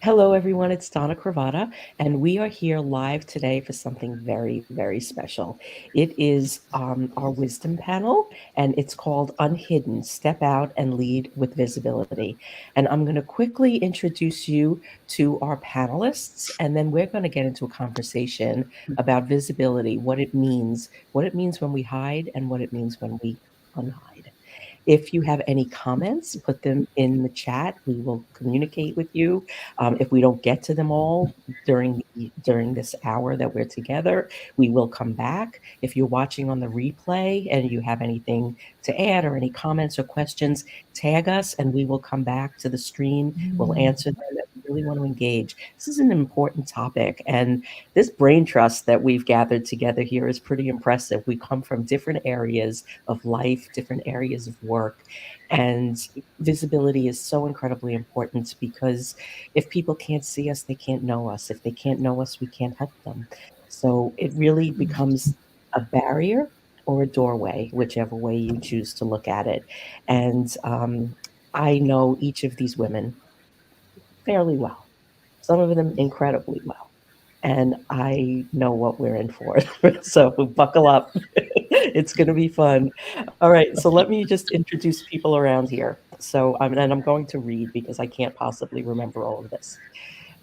Hello, everyone. It's Donna Cravata, and we are here live today for something very, very special. It is our wisdom panel, and it's called Unhidden, Step Out and Lead with Visibility. And I'm going to quickly introduce you to our panelists, and then we're going to get into a conversation about visibility, what it means when we hide, and what it means when we unhide. If you have any comments, put them in the chat. We will communicate with you. If we don't get to them all during this hour that we're together, we will come back. If you're watching on the replay and you have anything to add or any comments or questions, tag us and we will come back to the stream. We'll answer them. We really want to engage. This is an important topic, and this brain trust that we've gathered together here is pretty impressive. We come from different areas of life, different areas of work. And visibility is so incredibly important because if people can't see us, they can't know us. If they can't know us, we can't help them. So it really becomes a barrier or a doorway, whichever way you choose to look at it. And I know each of these women fairly well, some of them incredibly well. And I know what we're in for. So buckle up. It's going to be fun. All right. So let me just introduce people around here. So and I'm going to read because I can't possibly remember all of this.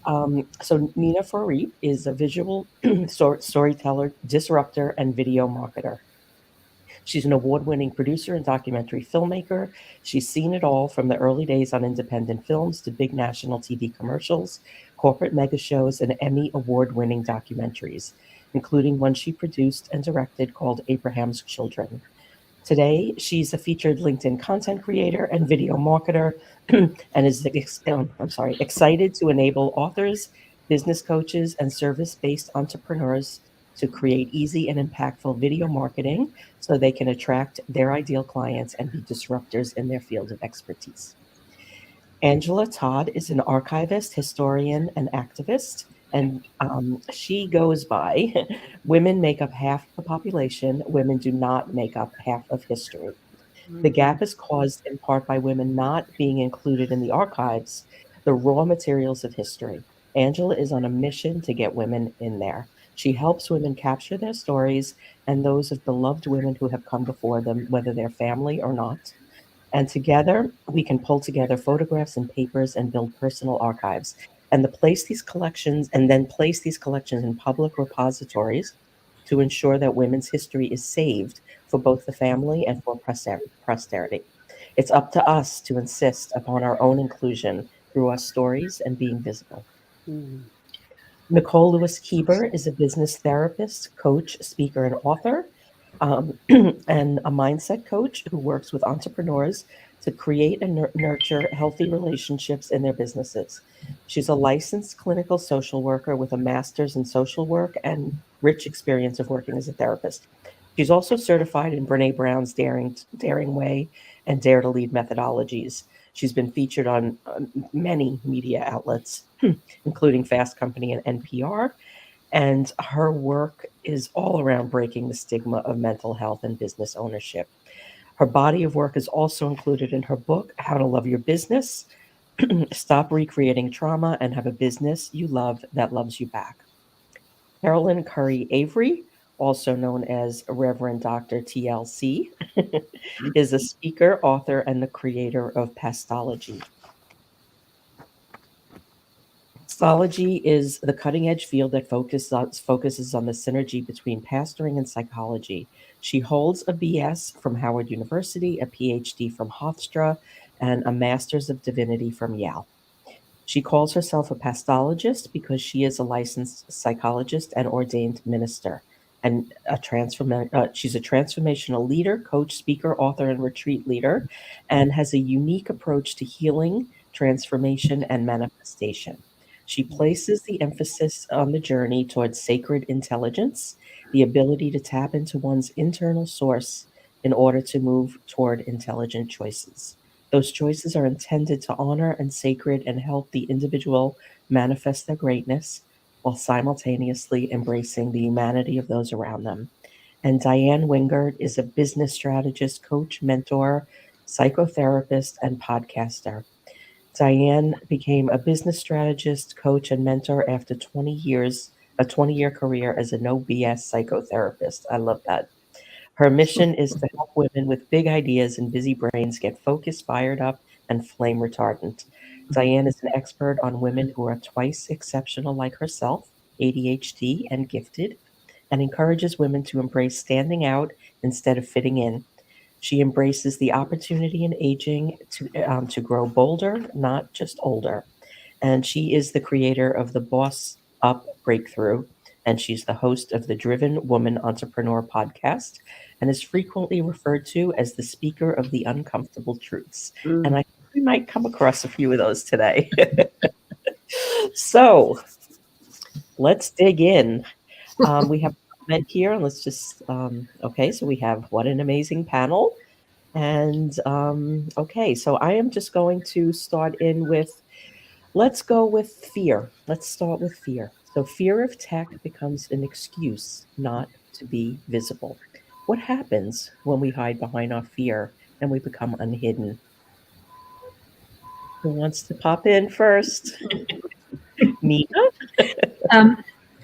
So Nina Froriep is a visual storyteller, disruptor, and video marketer. She's an award-winning producer and documentary filmmaker. She's seen it all from the early days on independent films to big national TV commercials, corporate mega shows, and Emmy award-winning documentaries, including one she produced and directed called Abraham's Children. Today, she's a featured LinkedIn content creator and video marketer, and is excited to enable authors, business coaches, and service-based entrepreneurs to create easy and impactful video marketing so they can attract their ideal clients and be disruptors in their field of expertise. Angela Todd is an archivist, historian, and activist, and she goes by women make up half the population, women do not make up half of history. The gap is caused in part by women not being included in the archives, the raw materials of history. Angela is on a mission to get women in there. She helps women capture their stories and those of beloved women who have come before them, whether they're family or not. And together, we can pull together photographs and papers and build personal archives and then place these collections in public repositories to ensure that women's history is saved for both the family and for posterity. It's up to us to insist upon our own inclusion through our stories and being visible. Nicole Lewis-Keeber is a business therapist, coach, speaker, and author, and a mindset coach who works with entrepreneurs to create and nurture healthy relationships in their businesses. She's a licensed clinical social worker with a master's in social work and rich experience of working as a therapist. She's also certified in Brene Brown's Daring Way and Dare to Lead methodologies. She's been featured on many media outlets, including Fast Company and NPR. And her work is all around breaking the stigma of mental health and business ownership. Her body of work is also included in her book, How to Love Your Business, Stop Recreating Trauma and Have a Business You Love That Loves You Back. Carolyn Curry Avery, also known as Reverend Dr. TLC, is a speaker, author, and the creator of Pastology. Pastology is the cutting-edge field that focuses on the synergy between pastoring and psychology. She holds a BS from Howard University, a PhD from Hofstra, and a Master's of Divinity from Yale. She calls herself a pastologist because she is a licensed psychologist and ordained minister. And she's a transformational leader, coach, speaker, author, and retreat leader, and has a unique approach to healing, transformation, and manifestation. She places the emphasis on the journey towards sacred intelligence, the ability to tap into one's internal source in order to move toward intelligent choices. Those choices are intended to honor and sacred and help the individual manifest their greatness while simultaneously embracing the humanity of those around them. And Diane Wingert is a business strategist, coach, mentor, psychotherapist, and podcaster. Diane became a business strategist, coach, and mentor after 20 years, a 20-year career as a no BS psychotherapist. I love that. Her mission is to help women with big ideas and busy brains get focused, fired up, and flame retardant. Diane is an expert on women who are twice exceptional like herself, ADHD, and gifted, and encourages women to embrace standing out instead of fitting in. She embraces the opportunity in aging to grow bolder, not just older. And she is the creator of the Boss Up Breakthrough. And she's the host of the Driven Woman Entrepreneur podcast and is frequently referred to as the speaker of the uncomfortable truths. And I think we might come across a few of those today. So let's dig in. We have a comment here, and let's just, okay, so we have what an amazing panel. And okay, so I am just going to start in with, let's go with fear. Let's start with fear. So fear of tech becomes an excuse not to be visible. What happens when we hide behind our fear and we become unhidden? Who wants to pop in first? Nina?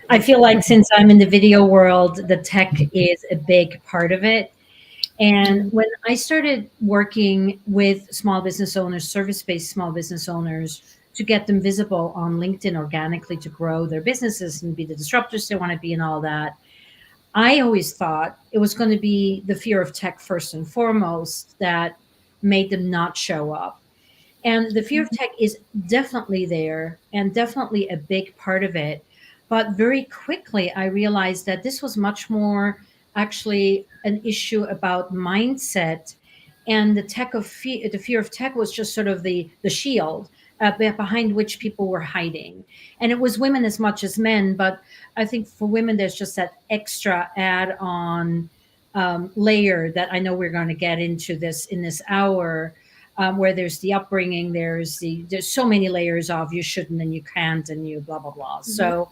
I feel like since I'm in the video world, the tech is a big part of it. And when I started working with small business owners, service-based small business owners, to get them visible on LinkedIn organically to grow their businesses and be the disruptors they want to be and all that, I always thought it was going to be the fear of tech first and foremost that made them not show up. And the fear of tech is definitely there and definitely a big part of it. But very quickly, I realized that this was much more actually an issue about mindset. And the fear of tech was just sort of the shield behind which people were hiding. And it was women as much as men. But I think for women, there's just that extra add on layer that I know we're going to get into this in this hour where there's the upbringing, there's so many layers of you shouldn't and you can't and you blah blah blah. Mm-hmm. So,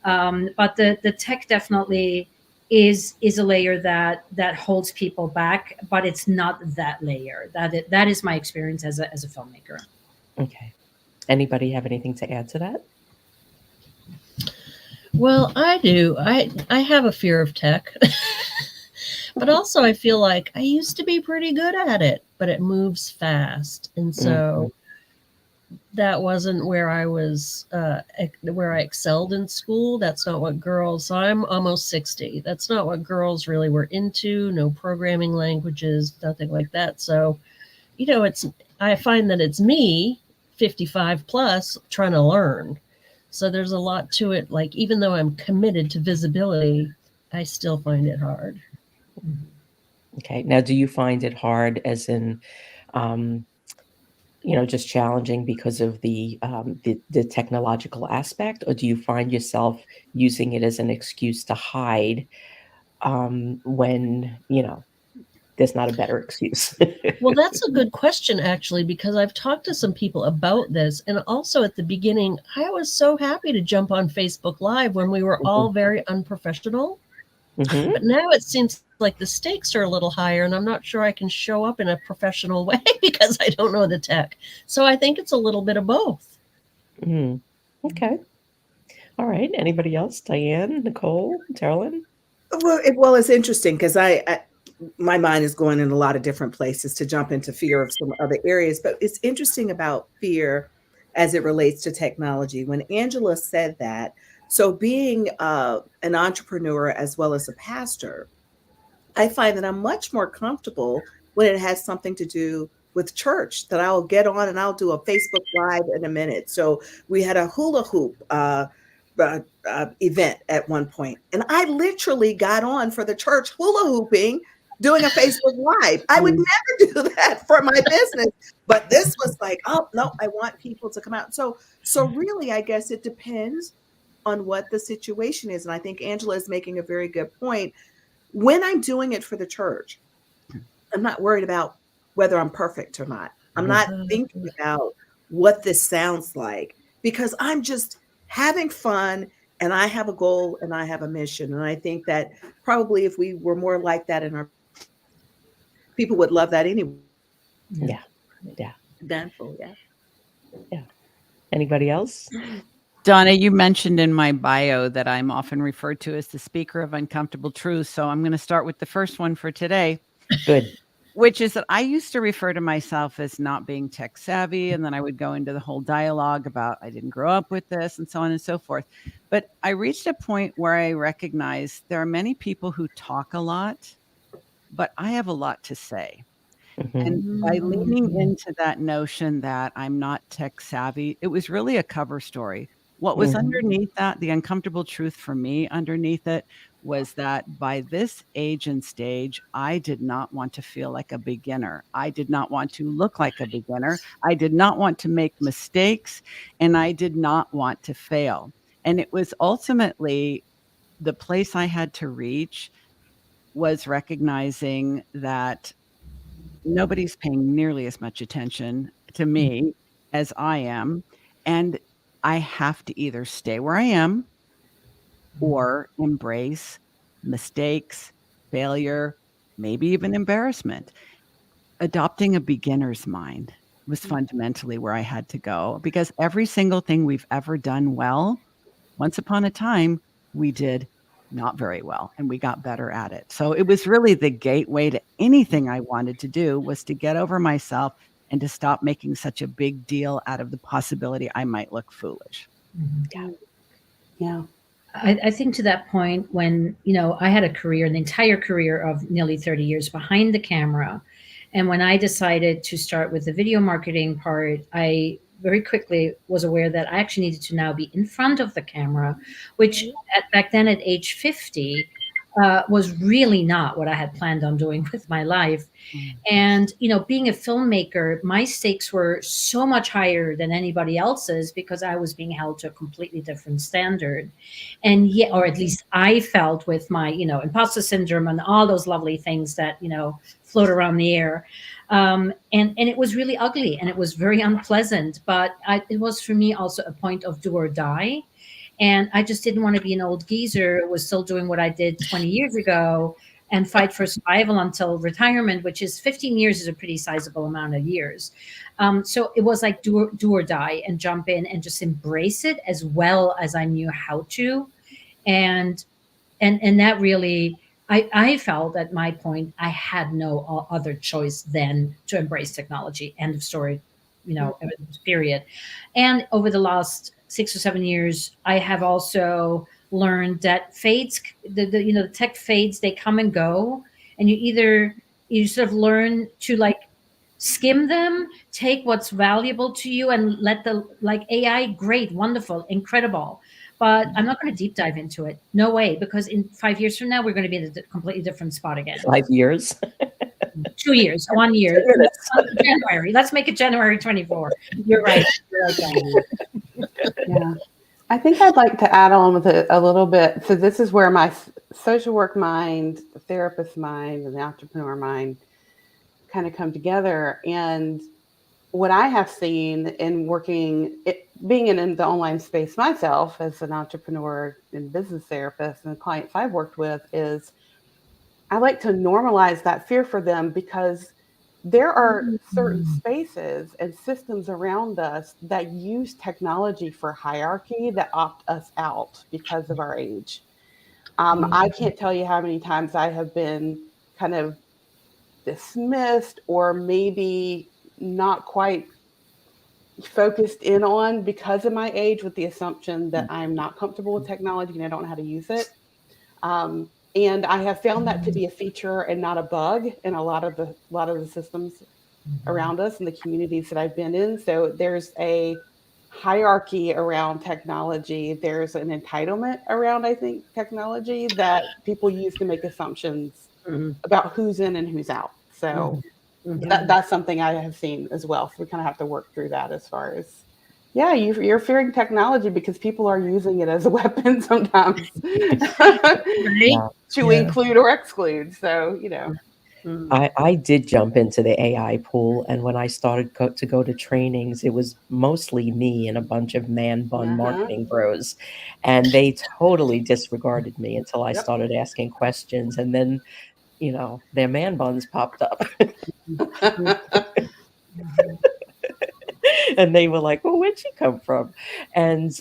but the tech definitely is a layer that holds people back, but it's not that layer. That is my experience as a filmmaker. Okay. Anybody have anything to add to that? Well, I do. I have a fear of tech. But also I feel like I used to be pretty good at it, but it moves fast. And so that wasn't where I was, where I excelled in school. That's not what girls, I'm almost 60. That's not what girls really were into. No programming languages, nothing like that. So, I find that it's me, 55 plus, trying to learn. So there's a lot to it. Like, even though I'm committed to visibility, I still find it hard. Okay. Now, do you find it hard as in, just challenging because of the technological aspect, or do you find yourself using it as an excuse to hide when, there's not a better excuse? Well, that's a good question, actually, because I've talked to some people about this. And also at the beginning, I was so happy to jump on Facebook Live when we were all very unprofessional. Mm-hmm. But now it seems like the stakes are a little higher, and I'm not sure I can show up in a professional way because I don't know the tech. So I think it's a little bit of both. Okay. All right. Anybody else? Diane, Nicole, Carolyn? Well, it's interesting because my mind is going in a lot of different places to jump into fear of some other areas. But it's interesting about fear as it relates to technology. When Angela said that, so being an entrepreneur as well as a pastor, I find that I'm much more comfortable when it has something to do with church, that I'll get on and I'll do a Facebook Live in a minute. So we had a hula hoop event at one point, and I literally got on for the church hula hooping, doing a Facebook Live. I would never do that for my business, but this was like, oh no, I want people to come out. So really, I guess it depends on what the situation is. And I think Angela is making a very good point. When I'm doing it for the church, I'm not worried about whether I'm perfect or not. I'm not thinking about what this sounds like, because I'm just having fun and I have a goal and I have a mission. And I think that probably if we were more like that in our, people would love that anyway. Yeah. Eventful, yeah. Anybody else? Donna, you mentioned in my bio that I'm often referred to as the speaker of uncomfortable truths. So I'm going to start with the first one for today. Good. Which is that I used to refer to myself as not being tech savvy. And then I would go into the whole dialogue about I didn't grow up with this and so on and so forth. But I reached a point where I recognized there are many people who talk a lot, but I have a lot to say. Mhm. And by leaning into that notion that I'm not tech savvy, it was really a cover story. What was underneath that, the uncomfortable truth for me underneath it, was that by this age and stage, I did not want to feel like a beginner. I did not want to look like a beginner. I did not want to make mistakes, and I did not want to fail. And it was ultimately the place I had to reach was recognizing that nobody's paying nearly as much attention to me as I am. And I have to either stay where I am or embrace mistakes, failure, maybe even embarrassment. Adopting a beginner's mind was fundamentally where I had to go, because every single thing we've ever done well, once upon a time, we did not very well and we got better at it. So it was really the gateway to anything I wanted to do, was to get over myself and to stop making such a big deal out of the possibility I might look foolish. Yeah. I think to that point, when, I had a career, an entire career of nearly 30 years behind the camera. And when I decided to start with the video marketing part, I very quickly was aware that I actually needed to now be in front of the camera, which back then at age 50 was really not what I had planned on doing with my life. And, being a filmmaker, my stakes were so much higher than anybody else's because I was being held to a completely different standard. And yet, or at least I felt with my, imposter syndrome and all those lovely things that, float around the air. And it was really ugly and it was very unpleasant, but it was for me also a point of do or die. And I just didn't want to be an old geezer who was still doing what I did 20 years ago and fight for survival until retirement, which is 15 years is a pretty sizable amount of years. So it was like do or die and jump in and just embrace it as well as I knew how to. And that really, I felt at my point, I had no other choice than to embrace technology. End of story, period. And over the last 6 or 7 years, I have also learned that fades, the tech fades, they come and go, and you sort of learn to like skim them, take what's valuable to you, and let the AI, great, wonderful, incredible. But I'm not going to deep dive into it. No way, because in 5 years from now, we're going to be in a completely different spot again. 5 years. 2 years, 1 year. January. Let's make it January 24. You're right. Yeah. I think I'd like to add on with it a little bit. So this is where my social work mind, the therapist mind, and the entrepreneur mind kind of come together. And what I have seen in being in the online space myself as an entrepreneur and business therapist and clients I've worked with, is I like to normalize that fear for them, because there are certain spaces and systems around us that use technology for hierarchy that opt us out because of our age. I can't tell you how many times I have been kind of dismissed or maybe not quite focused in on because of my age, with the assumption that I'm not comfortable with technology and I don't know how to use it. And I have found that to be a feature and not a bug in a lot of the systems around us and the communities that I've been in. So there's a hierarchy around technology. There's an entitlement around, I think, technology that people use to make assumptions about who's in and who's out. So that's something I have seen as well. So we kind of have to work through that as far as, you're fearing technology because people are using it as a weapon sometimes to include or exclude. So, I did jump into the AI pool, and when I started to go to trainings, it was mostly me and a bunch of man bun marketing bros, and they totally disregarded me until I started asking questions, and then their man buns popped up. And they were like, well, where'd she come from? And,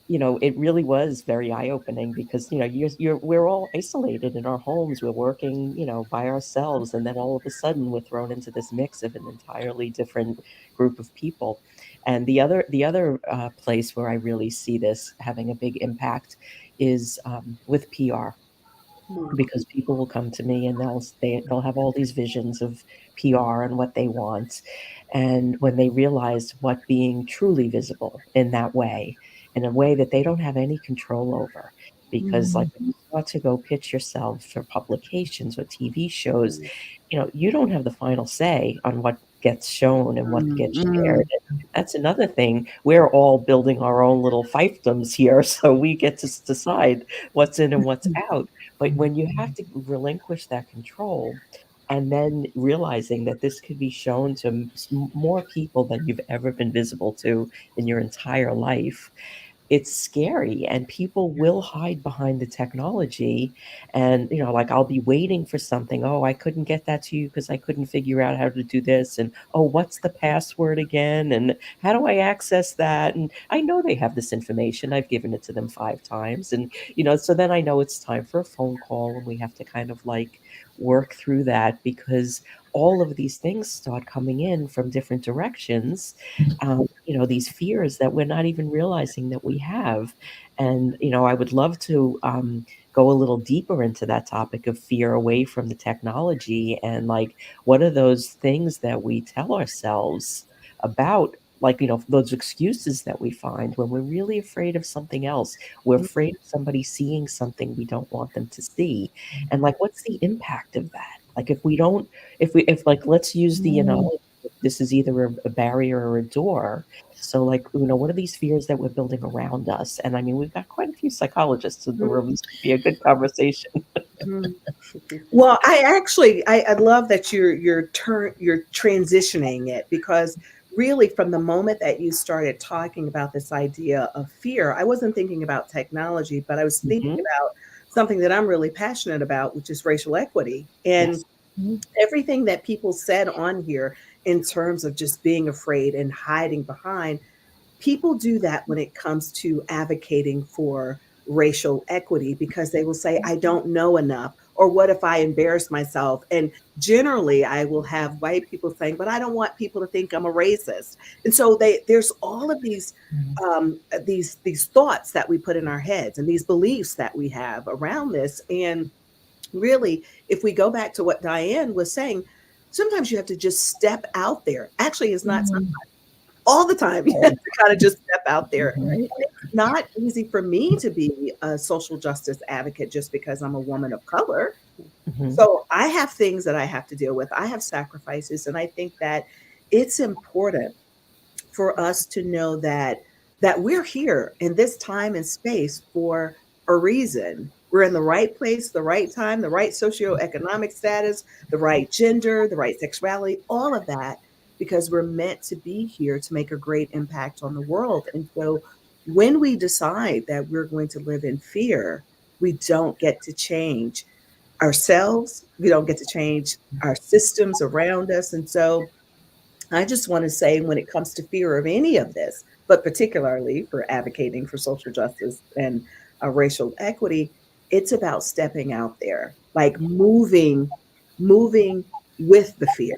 it really was very eye-opening because, we're all isolated in our homes. We're working, by ourselves. And then all of a sudden we're thrown into this mix of an entirely different group of people. And the other place where I really see this having a big impact is with PR, because people will come to me and they'll have all these visions of PR and what they want, and when they realize what being truly visible in a way that they don't have any control over, because like when you start to go pitch yourself for publications or TV shows, you don't have the final say on what gets shown and what gets shared. And that's another thing. We're all building our own little fiefdoms here, so we get to decide what's in and what's out. But when you have to relinquish that control, and then realizing that this could be shown to more people than you've ever been visible to in your entire life, it's scary, and people will hide behind the technology. And like, I'll be waiting for something. Oh, I couldn't get that to you because I couldn't figure out how to do this. And oh, what's the password again? And how do I access that? And I know they have this information. I've given it to them 5 times. And so then I know it's time for a phone call, and we have to kind of like work through that, because all of these things start coming in from different directions. These fears that we're not even realizing that we have. And I would love to go a little deeper into that topic of fear, away from the technology, and like, what are those things that we tell ourselves about, like, those excuses that we find when we're really afraid of something else. We're afraid of somebody seeing something we don't want them to see. And like, what's the impact of that? Like, if like, let's use the analogy, this is either a barrier or a door. So like, what are these fears that we're building around us? And I mean, we've got quite a few psychologists in the room. This could be a good conversation. Well, I love that you're transitioning it, because really from the moment that you started talking about this idea of fear, I wasn't thinking about technology, but I was thinking about something that I'm really passionate about, which is racial equity. And everything that people said on here in terms of just being afraid and hiding behind, people do that when it comes to advocating for racial equity, because they will say, I don't know enough, or what if I embarrass myself? And generally I will have white people saying, but I don't want people to think I'm a racist. And so there's all of these thoughts that we put in our heads, and these beliefs that we have around this. And really, if we go back to what Diane was saying, sometimes you have to just step out there. Actually, it's not sometimes, all the time. You have to kind of just step out there. Right. It's not easy for me to be a social justice advocate just because I'm a woman of color. So I have things that I have to deal with. I have sacrifices. And I think that it's important for us to know that we're here in this time and space for a reason. We're in the right place, the right time, the right socioeconomic status, the right gender, the right sexuality, all of that, because we're meant to be here to make a great impact on the world. And so when we decide that we're going to live in fear, we don't get to change ourselves. We don't get to change our systems around us. And so I just want to say, when it comes to fear of any of this, but particularly for advocating for social justice and racial equity, it's about stepping out there, like moving with the fear,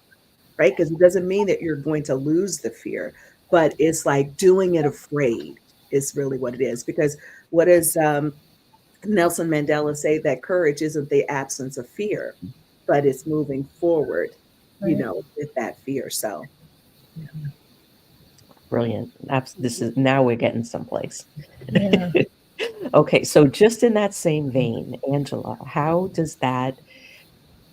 right? Because it doesn't mean that you're going to lose the fear, but it's like doing it afraid is really what it is. Because what does Nelson Mandela say? That courage isn't the absence of fear, but it's moving forward, with that fear. So. Brilliant. This is, now we're getting someplace. Yeah. Okay, so just in that same vein, Angela, how does that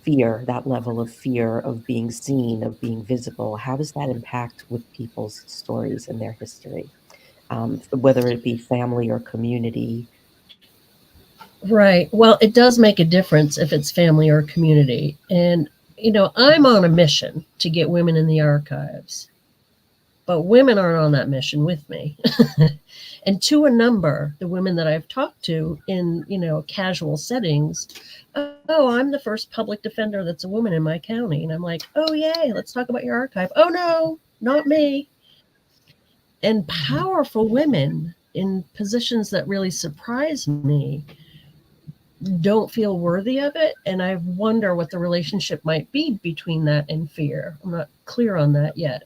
fear, that level of fear of being seen, of being visible, how does that impact with people's stories and their history, whether it be family or community? Right. Well, it does make a difference if it's family or community. And, I'm on a mission to get women in the archives, but women aren't on that mission with me. And to a number, the women that I've talked to in, casual settings, oh, I'm the first public defender that's a woman in my county. And I'm like, oh, yay, let's talk about your archive. Oh, no, not me. And powerful women in positions that really surprise me don't feel worthy of it. And I wonder what the relationship might be between that and fear. I'm not clear on that yet,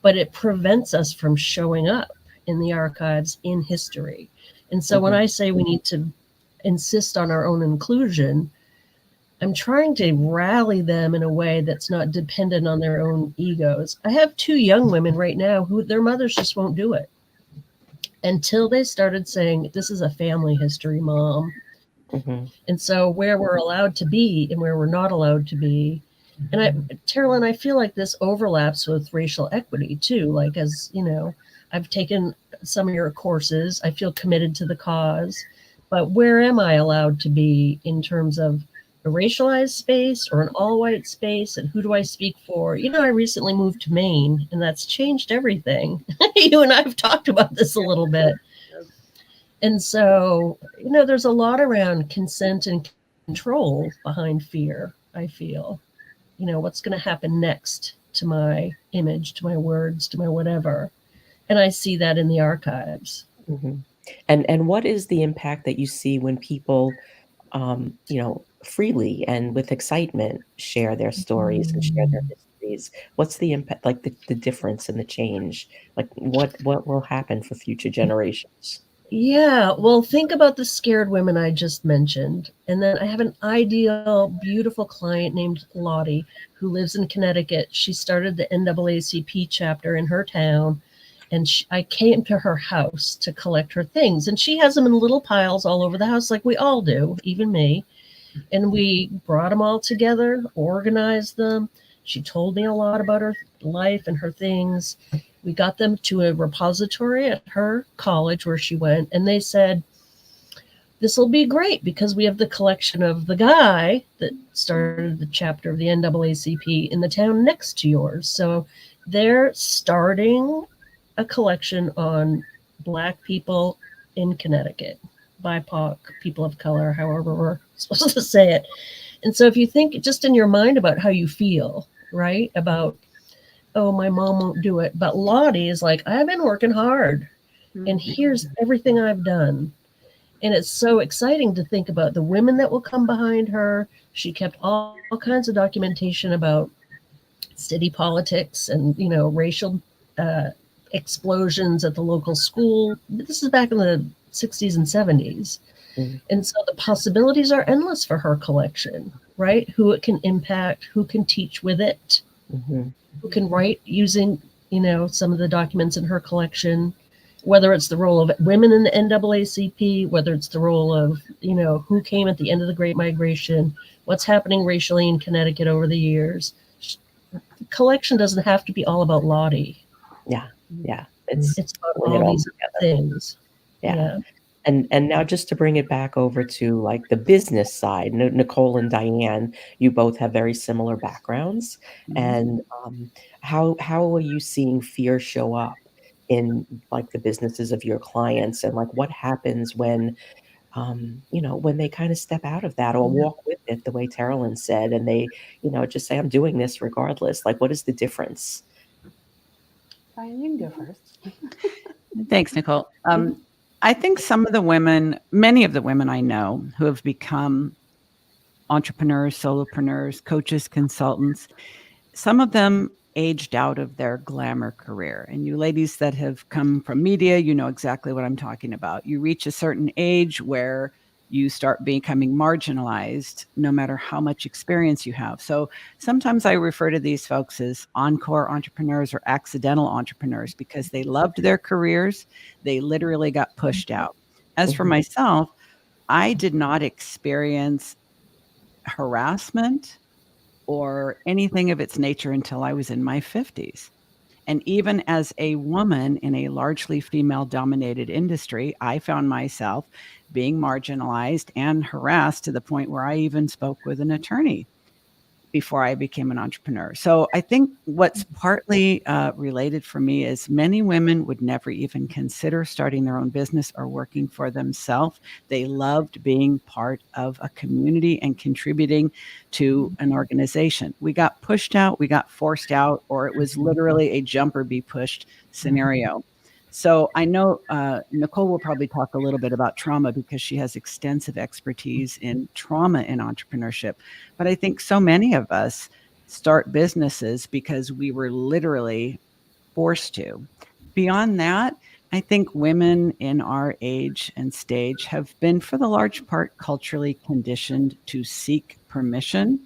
but it prevents us from showing up in the archives in history. And so when I say we need to insist on our own inclusion, I'm trying to rally them in a way that's not dependent on their own egos. I have 2 young women right now who their mothers just won't do it until they started saying, this is a family history, Mom. And so where we're allowed to be and where we're not allowed to be. And Carolyn, I feel like this overlaps with racial equity too. Like, as you know, I've taken some of your courses. I feel committed to the cause, but where am I allowed to be in terms of a racialized space or an all-white space, and who do I speak for? You know, I recently moved to Maine, and that's changed everything. You and I have talked about this a little bit. And so, you know, there's a lot around consent and control behind fear, I feel. You know, what's going to happen next to my image, to my words, to my whatever. And I see that in the archives. And what is the impact that you see when people, you know, freely and with excitement share their stories and share their histories? What's the impact, like the difference and the change? Like what will happen for future generations? Yeah, well, think about the scared women I just mentioned. And then I have an ideal, beautiful client named Lottie who lives in Connecticut. She started the NAACP chapter in her town. And I came to her house to collect her things. And she has them in little piles all over the house, like we all do, even me. And we brought them all together, organized them. She told me a lot about her life and her things. We got them to a repository at her college where she went, and they said, this will be great because we have the collection of the guy that started the chapter of the NAACP in the town next to yours. So they're starting a collection on Black people in Connecticut, BIPOC, people of color, however we're supposed to say it. And so if you think just in your mind about how you feel, right, about, oh, my mom won't do it. But Lottie is like, I've been working hard and here's everything I've done. And it's so exciting to think about the women that will come behind her. She kept all kinds of documentation about city politics and, you know, racial explosions at the local school. This is back in the 60s and 70s. And so the possibilities are endless for her collection, right? Who it can impact, who can teach with it. Who can write using, you know, some of the documents in her collection, whether it's the role of women in the NAACP, whether it's the role of, you know, who came at the end of the Great Migration, what's happening racially in Connecticut over the years. The collection doesn't have to be all about Lottie. Yeah. It's about all these things. Yeah. And now just to bring it back over to like the business side, Nicole and Diane, you both have very similar backgrounds. And how are you seeing fear show up in like the businesses of your clients? And like what happens when, you know, when they kind of step out of that or walk with it, the way Carolyn said, and they, you know, just say, I'm doing this regardless. Like, what is the difference? Diane, you can go first. Thanks, Nicole. I think some of the women, many of the women I know who have become entrepreneurs, solopreneurs, coaches, consultants, some of them aged out of their glamour career. And you ladies that have come from media, you know exactly what I'm talking about. You reach a certain age where you start becoming marginalized no matter how much experience you have. So sometimes I refer to these folks as encore entrepreneurs or accidental entrepreneurs because they loved their careers. They literally got pushed out. As for myself, I did not experience harassment or anything of its nature until I was in my 50s. And even as a woman in a largely female-dominated industry, I found myself being marginalized and harassed to the point where I even spoke with an attorney before I became an entrepreneur. So I think what's partly related for me is many women would never even consider starting their own business or working for themselves. They loved being part of a community and contributing to an organization. We got pushed out, we got forced out, or it was literally a jump or be pushed scenario. So I know Nicole will probably talk a little bit about trauma because she has extensive expertise in trauma in entrepreneurship. But I think so many of us start businesses because we were literally forced to. Beyond that, I think women in our age and stage have been, for the large part, culturally conditioned to seek permission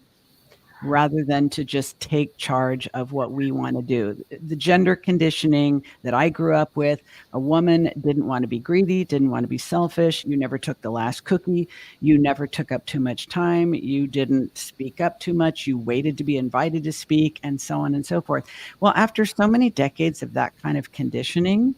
rather than to just take charge of what we want to do. The gender conditioning that I grew up with, a woman didn't want to be greedy, didn't want to be selfish. You never took the last cookie. You never took up too much time. You didn't speak up too much. You waited to be invited to speak, and so on and so forth. Well, after so many decades of that kind of conditioning,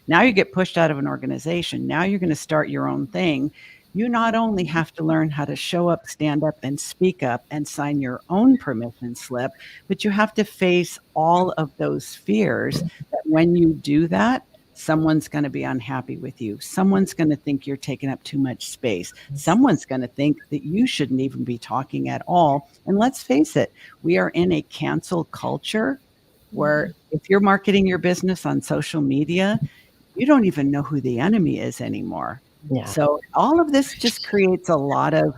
now you get pushed out of an organization. Now you're going to start your own thing. You not only have to learn how to show up, stand up, and speak up and sign your own permission slip, but you have to face all of those fears that when you do that, someone's going to be unhappy with you. Someone's going to think you're taking up too much space. Someone's going to think that you shouldn't even be talking at all. And let's face it, we are in a cancel culture where if you're marketing your business on social media, you don't even know who the enemy is anymore. Yeah. So all of this just creates a lot of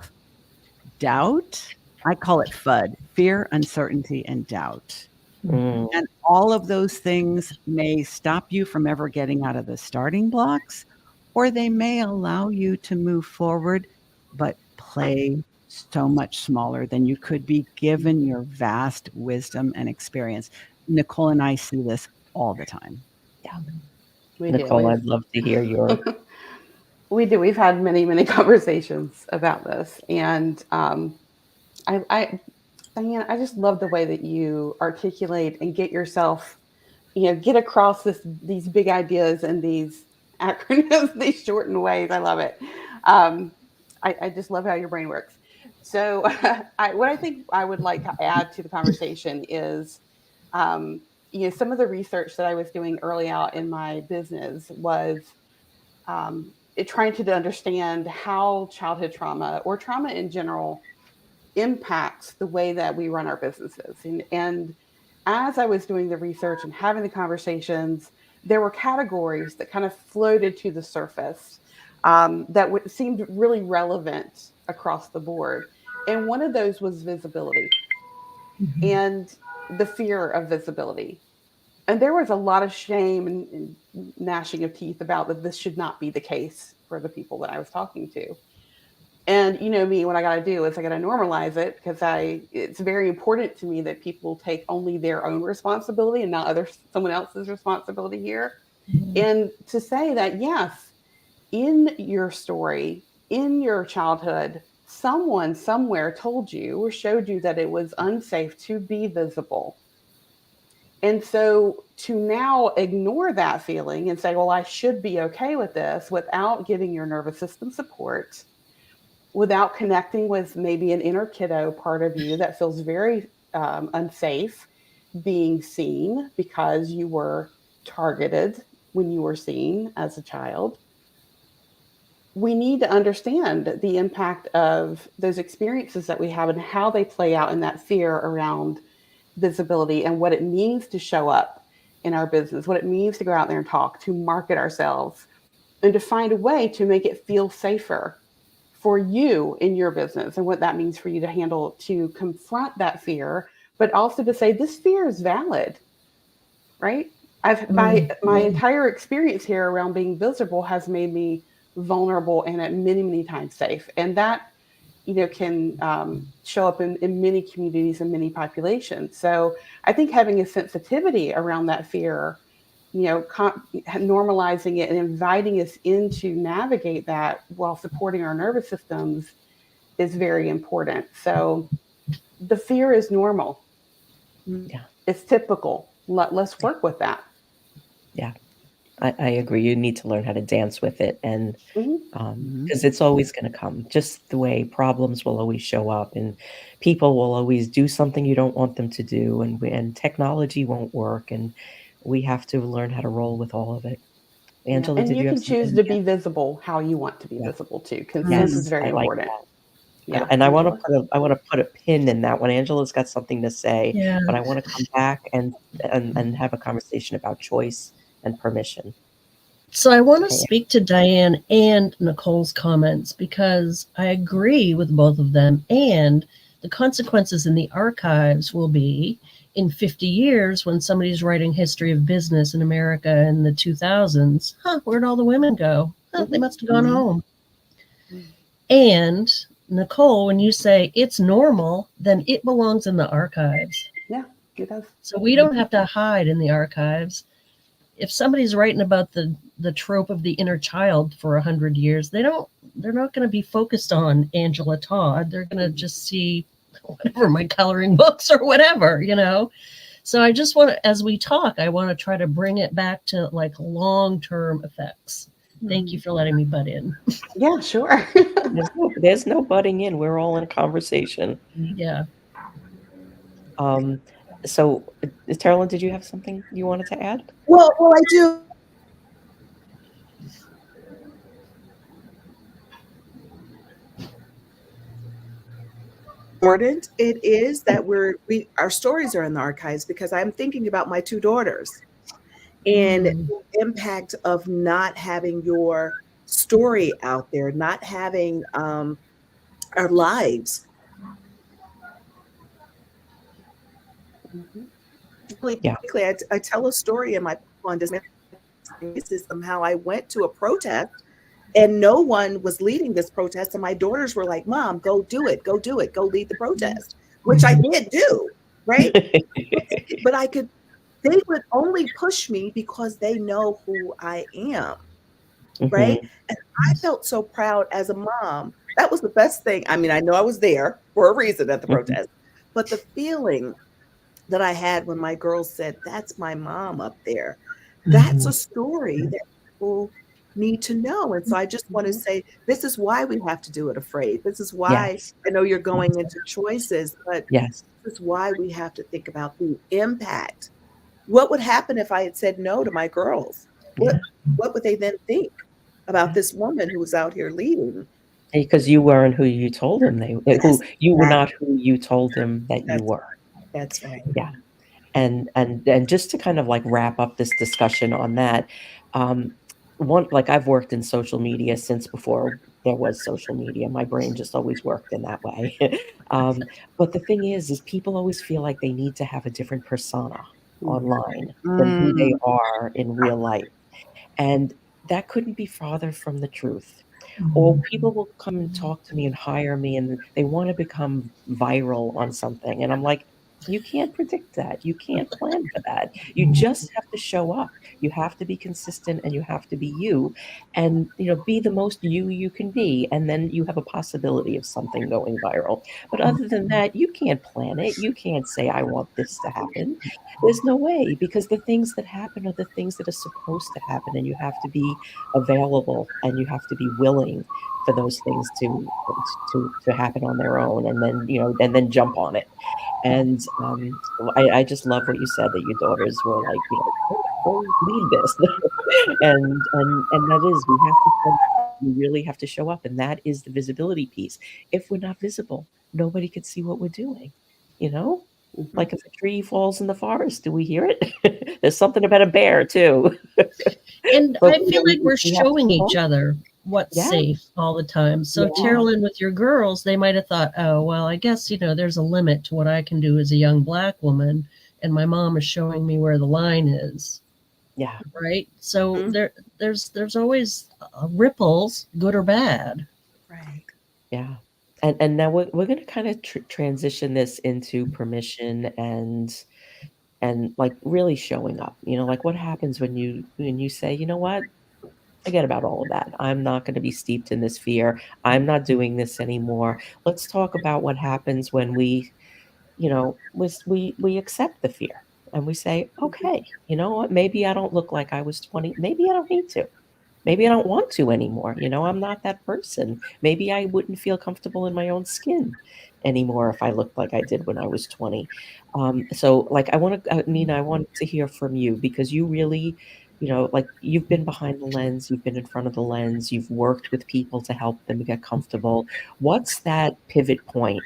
doubt. I call it FUD, fear, uncertainty, and doubt. Mm. And all of those things may stop you from ever getting out of the starting blocks, or they may allow you to move forward, but play so much smaller than you could be given your vast wisdom and experience. Nicole and I see this all the time. Nicole, I'd love to hear your. We do. We've had many, many conversations about this, and Diane, I just love the way that you articulate and get yourself, get across these big ideas and these acronyms, these shortened ways. I love it. I just love how your brain works. So, what I think I would like to add to the conversation is, some of the research that I was doing early out in my business was trying to understand how childhood trauma or trauma in general impacts the way that we run our businesses. And as I was doing the research and having the conversations, there were categories that kind of floated to the surface that seemed really relevant across the board. And one of those was visibility and the fear of visibility. And there was a lot of shame and gnashing of teeth about that this should not be the case for the people that I was talking to. And me, what I got to do is I got to normalize it because it's very important to me that people take only their own responsibility and not someone else's responsibility here. And to say that, yes, in your story, in your childhood, someone somewhere told you or showed you that it was unsafe to be visible. And so to now ignore that feeling and say, well, I should be okay with this without giving your nervous system support, without connecting with maybe an inner kiddo part of you that feels very unsafe being seen because you were targeted when you were seen as a child. We need to understand the impact of those experiences that we have and how they play out in that fear around visibility and what it means to show up in our business, what it means to go out there and talk, to market ourselves, and to find a way to make it feel safer for you in your business and what that means for you to handle, to confront that fear, but also to say this fear is valid, right? My entire experience here around being visible has made me vulnerable and at many, many times safe. And that, can show up in many communities and many populations. So I think having a sensitivity around that fear, normalizing it and inviting us in to navigate that while supporting our nervous systems is very important. So the fear is normal. Yeah. It's typical. Let's work with that. Yeah. I agree. You need to learn how to dance with it, and Mm-hmm. because it's always going to come, just the way problems will always show up, and people will always do something you don't want them to do, and technology won't work, and we have to learn how to roll with all of it. Angela, And did you you have can choose something? to be visible how you want to be Yeah. visible too. Consent is Yes, very I like important. that. Yeah. And I want Angela? to put a pin in that one. Angela's got something to say, Yeah. but I want to come back and have a conversation about choice and permission. So I want to Okay. speak to Diane and Nicole's comments because I agree with both of them. And the consequences in the archives will be in 50 years when somebody's writing history of business in America in the 2000s. Where'd all the women go? They must have gone home. And Nicole, when you say it's normal, then it belongs in the archives. Yeah, it does. So we don't have to hide in the archives. If somebody's writing about the trope of the inner child for 100 years, they're not going to be focused on Angela Todd. They're going to just see whatever, my coloring books or whatever, you know. So I just want to, as we talk, I want to try to bring it back to like long-term effects. Thank you for letting me butt in. Yeah, sure. There's no butting in. We're all in a conversation. Yeah. So, Carolyn, did you have something you wanted to add? Well, I do. Important it is that our stories are in the archives, because I'm thinking about my two daughters and the impact of not having your story out there, not having our lives. Really Yeah. quickly, I tell a story in my on system how I went to a protest and no one was leading this protest, and my daughters were like, "Mom, go do it, go do it, go lead the protest," which I did do, right? But they would only push me because they know who I am, right? And I felt so proud as a mom. That was the best thing. I mean, I know I was there for a reason at the protest, but the feeling that I had when my girls said, "That's my mom up there," that's a story that people need to know. And so I just want to say, this is why we have to do it afraid. This is why Yes. I know you're going into choices, but Yes. this is why we have to think about the impact. What would happen if I had said no to my girls? What would they then think about this woman who was out here leading? Because you weren't who you told them who you were not who you told them that you were. That's right. Yeah. And just to kind of like wrap up this discussion on that, like I've worked in social media since before there was social media. My brain just always worked in that way. But the thing is people always feel like they need to have a different persona online than who they are in real life. And that couldn't be farther from the truth. Or people will come and talk to me and hire me and they want to become viral on something. And I'm like, you can't predict that. You can't plan for that. You just have to show up. You have to be consistent and you have to be you and, be the most you can be. And then you have a possibility of something going viral. But other than that, you can't plan it. You can't say, I want this to happen. There's no way, because the things that happen are the things that are supposed to happen. And you have to be available and you have to be willing for those things to happen on their own, and then and then jump on it. And I just love what you said, that your daughters were like, go lead this. and that is, we really have to show up, and that is the visibility piece. If we're not visible, nobody could see what we're doing, like if a tree falls in the forest, do we hear it? There's something about a bear too. And But I feel like we're showing each talk. other what's Yeah. safe all the time. So Yeah. Carolyn, with your girls, they might have thought, oh, well, I guess, there's a limit to what I can do as a young Black woman. And my mom is showing me where the line is. Yeah. Right. So there's always ripples, good or bad. Right. Yeah. And now we're going to kind of transition this into permission and like really showing up, like what happens when you say, you know what, forget about all of that. I'm not going to be steeped in this fear. I'm not doing this anymore. Let's talk about what happens when we accept the fear and we say, okay, you know what, maybe I don't look like I was 20. Maybe I don't need to. Maybe I don't want to anymore. I'm not that person. Maybe I wouldn't feel comfortable in my own skin anymore if I looked like I did when I was 20. So like, Nina, I want to hear from you, because you really, like, you've been behind the lens, you've been in front of the lens, you've worked with people to help them get comfortable. What's that pivot point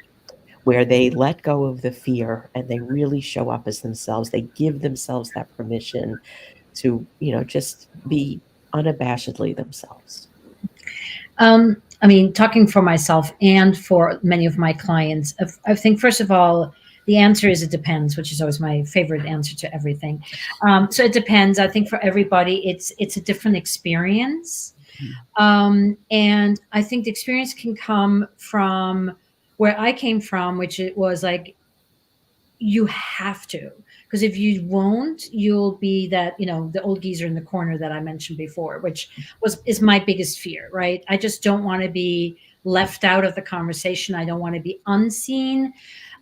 where they let go of the fear and they really show up as themselves? They give themselves that permission to, just be unabashedly themselves? I mean, talking for myself and for many of my clients, I think, first of all, the answer is it depends, which is always my favorite answer to everything. So it depends. I think for everybody, it's a different experience. And I think the experience can come from where I came from, which it was like, you have to, because if you won't, you'll be that, the old geezer in the corner that I mentioned before, which is my biggest fear, right? I just don't want to be left out of the conversation. I don't want to be unseen.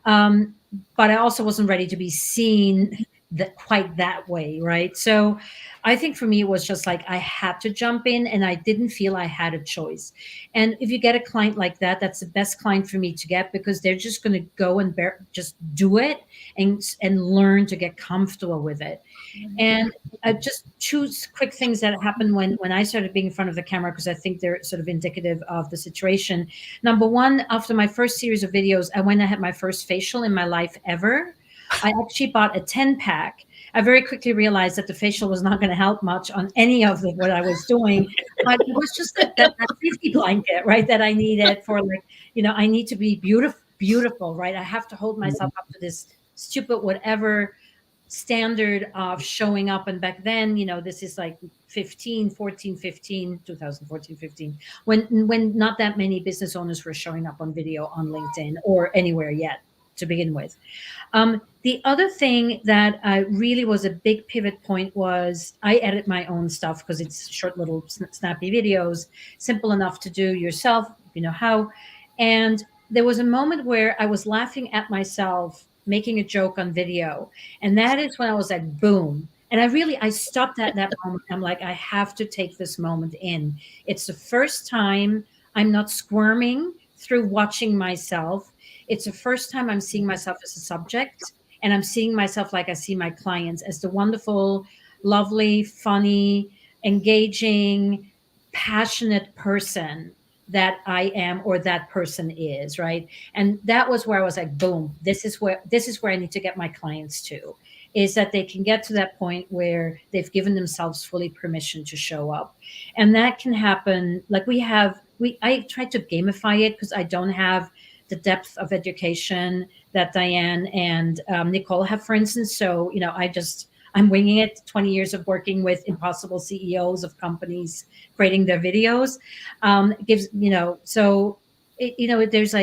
But I also wasn't ready to be seen that quite that way, right? So I think for me it was just like I had to jump in, and I didn't feel I had a choice. And if you get a client like that, that's the best client for me to get, because they're just going to go and just do it and learn to get comfortable with it. And just two quick things that happened when I started being in front of the camera, because I think they're sort of indicative of the situation. Number one, after my first series of videos, I went and had my first facial in my life ever. I actually bought a 10-pack. I very quickly realized that the facial was not going to help much on any of what I was doing. But it was just that safety blanket, right, that I needed for, like, I need to be beautiful, right? I have to hold myself up to this stupid whatever standard of showing up. And back then, this is like 2014, 15, when not that many business owners were showing up on video on LinkedIn or anywhere yet to begin with. The other thing that really was a big pivot point was I edit my own stuff, because it's short little snappy videos, simple enough to do yourself, how. And there was a moment where I was laughing at myself making a joke on video. And that is when I was like, boom. And I stopped at that moment. I'm like, I have to take this moment in. It's the first time I'm not squirming through watching myself. It's the first time I'm seeing myself as a subject, and I'm seeing myself like I see my clients, as the wonderful, lovely, funny, engaging, passionate person that I am, or that person is, right? And that was where I was like, boom, this is where I need to get my clients to, is that they can get to that point where they've given themselves fully permission to show up. And that can happen. Like I tried to gamify it, because I don't have the depth of education that Diane and Nicole have, for instance. So, I'm winging it. 20 years of working with impossible CEOs of companies creating their videos gives, so there's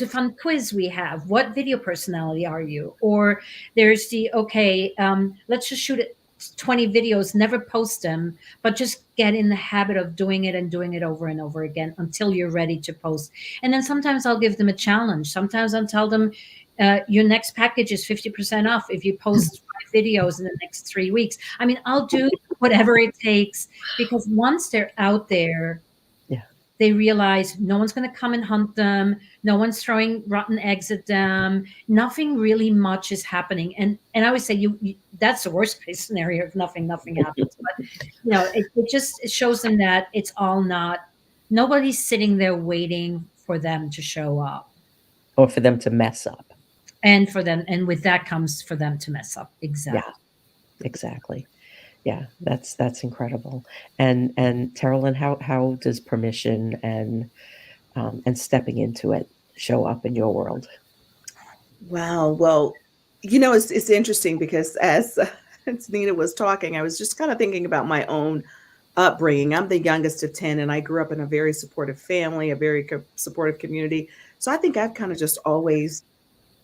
a fun quiz we have. What video personality are you? Or there's let's just shoot it 20 videos, never post them, but just get in the habit of doing it and doing it over and over again until you're ready to post. And then sometimes I'll give them a challenge. Sometimes I'll tell them, your next package is 50% off if you post 5 videos in the next 3 weeks. I mean, I'll do whatever it takes, because once they're out there, they realize no one's going to come and hunt them. No one's throwing rotten eggs at them. Nothing really much is happening. And I always say, that's the worst case scenario if nothing happens. But, it shows them that it's all nobody's sitting there waiting for them to show up. Or for them to mess up. And with that comes for them to mess up. Exactly. Yeah, exactly. Yeah, that's incredible. And Terrell, how does permission and stepping into it show up in your world? Wow. Well, it's interesting, because as Nina was talking, I was just kind of thinking about my own upbringing. I'm the youngest of 10, and I grew up in a very supportive family, a very supportive community. So I think I've kind of just always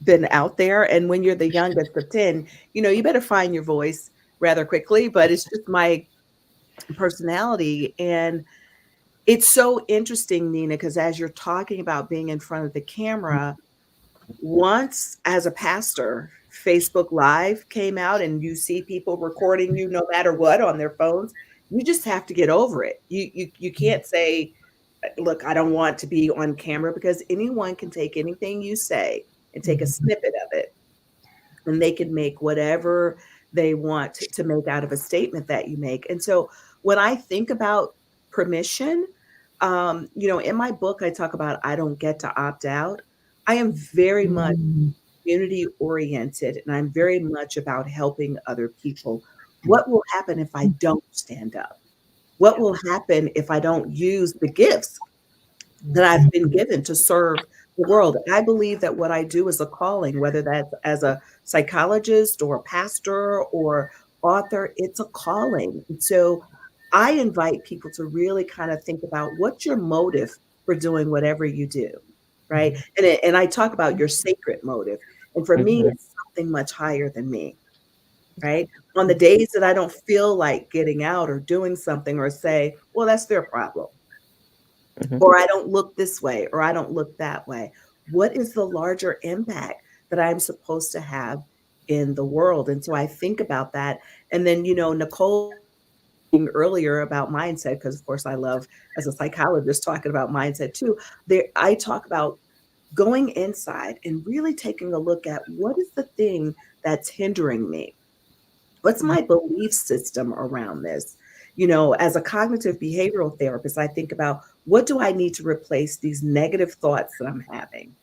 been out there. And when you're the youngest of 10, you better find your voice rather quickly, but it's just my personality. And it's so interesting, Nina, because as you're talking about being in front of the camera, once as a pastor, Facebook Live came out and you see people recording you no matter what on their phones, you just have to get over it. You can't say, look, I don't want to be on camera, because anyone can take anything you say and take a snippet of it, and they can make whatever they want to make out of a statement that you make. And so when I think about permission, in my book, I talk about I don't get to opt out. I am very much community oriented, and I'm very much about helping other people. What will happen if I don't stand up? What will happen if I don't use the gifts that I've been given to serve the world? I believe that what I do is a calling, whether that's as a psychologist or a pastor or author, it's a calling. And so I invite people to really kind of think about what's your motive for doing whatever you do, right? And I talk about your sacred motive. And for me, Mhm. it's something much higher than me, right? On the days that I don't feel like getting out or doing something or say, well, that's their problem, Mhm. or I don't look this way, or I don't look that way. What is the larger impact that I'm supposed to have in the world? And so I think about that. And then, Nicole earlier about mindset, because of course I love as a psychologist talking about mindset too. There, I talk about going inside and really taking a look at what is the thing that's hindering me. What's my belief system around this? As a cognitive behavioral therapist, I think about what do I need to replace these negative thoughts that I'm having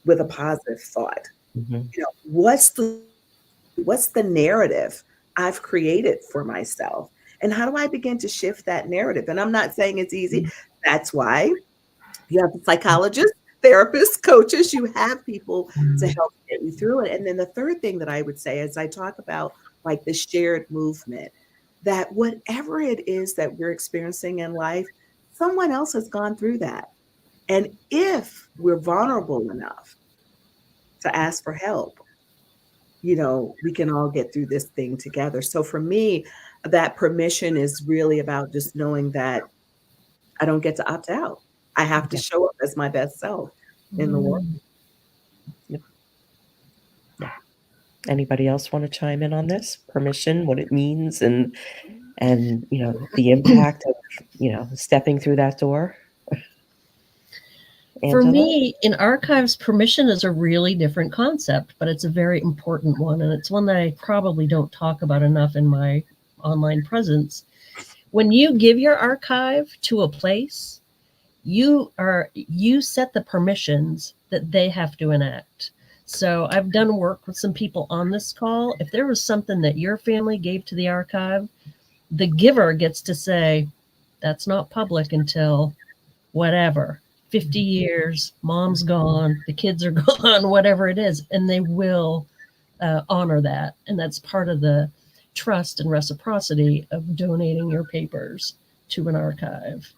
with a positive thought? Mhm. What's the narrative I've created for myself? And how do I begin to shift that narrative? And I'm not saying it's easy. That's why you have psychologists, therapists, coaches, you have people to help get you through it. And then the third thing that I would say is I talk about like the shared movement, that whatever it is that we're experiencing in life, someone else has gone through that. And if we're vulnerable enough to ask for help, we can all get through this thing together. So for me, that permission is really about just knowing that I don't get to opt out. I have to Yeah. show up as my best self in the world. Yep. Yeah. Anybody else want to chime in on this? Permission, what it means, and the impact of stepping through that door. For Angela? me, in archives, permission is a really different concept, but it's a very important one. And it's one that I probably don't talk about enough in my online presence. When you give your archive to a place, you set the permissions that they have to enact. So I've done work with some people on this call. If there was something that your family gave to the archive, the giver gets to say, that's not public until whatever, 50 years, mom's gone, the kids are gone, whatever it is, and they will honor that. And that's part of the trust and reciprocity of donating your papers to an archive.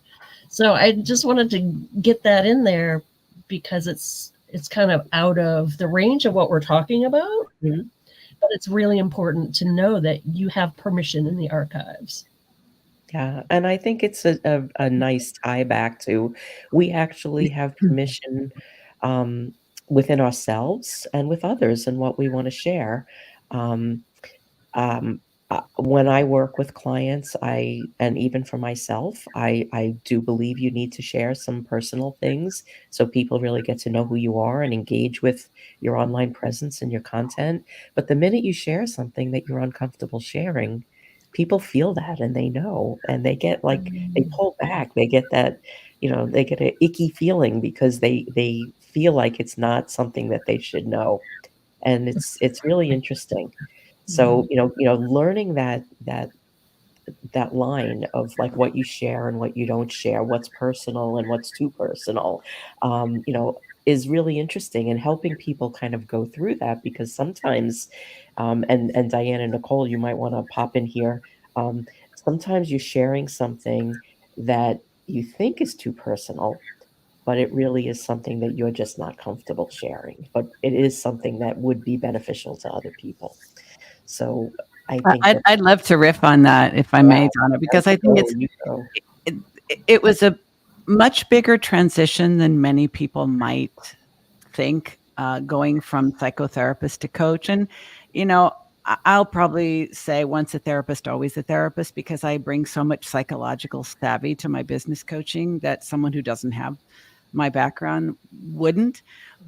So I just wanted to get that in there because it's kind of out of the range of what we're talking about, Mhm. but it's really important to know that you have permission in the archives. Yeah, and I think it's a nice tie back to we actually have permission um, within ourselves and with others and what we want to share. Um, um, when I work with clients, and even for myself, I do believe you need to share some personal things so people really get to know who you are and engage with your online presence and your content. But the minute you share something that you're uncomfortable sharing, people feel that and they know and they get like they pull back. They get that, they get an icky feeling because they feel like it's not something that they should know. And it's really interesting. So, learning that line of like what you share and what you don't share, what's personal and what's too personal, is really interesting and helping people kind of go through that because sometimes, and Diane and Nicole, you might want to pop in here. Sometimes you're sharing something that you think is too personal, but it really is something that you're just not comfortable sharing. But it is something that would be beneficial to other people. So I think I'd, that I'd love to riff on that if I may, wow, Donna, because I you think go, you go. it, it was a much bigger transition than many people might think, going from psychotherapist to coach. And, I'll probably say once a therapist, always a therapist, because I bring so much psychological savvy to my business coaching that someone who doesn't have my background wouldn't.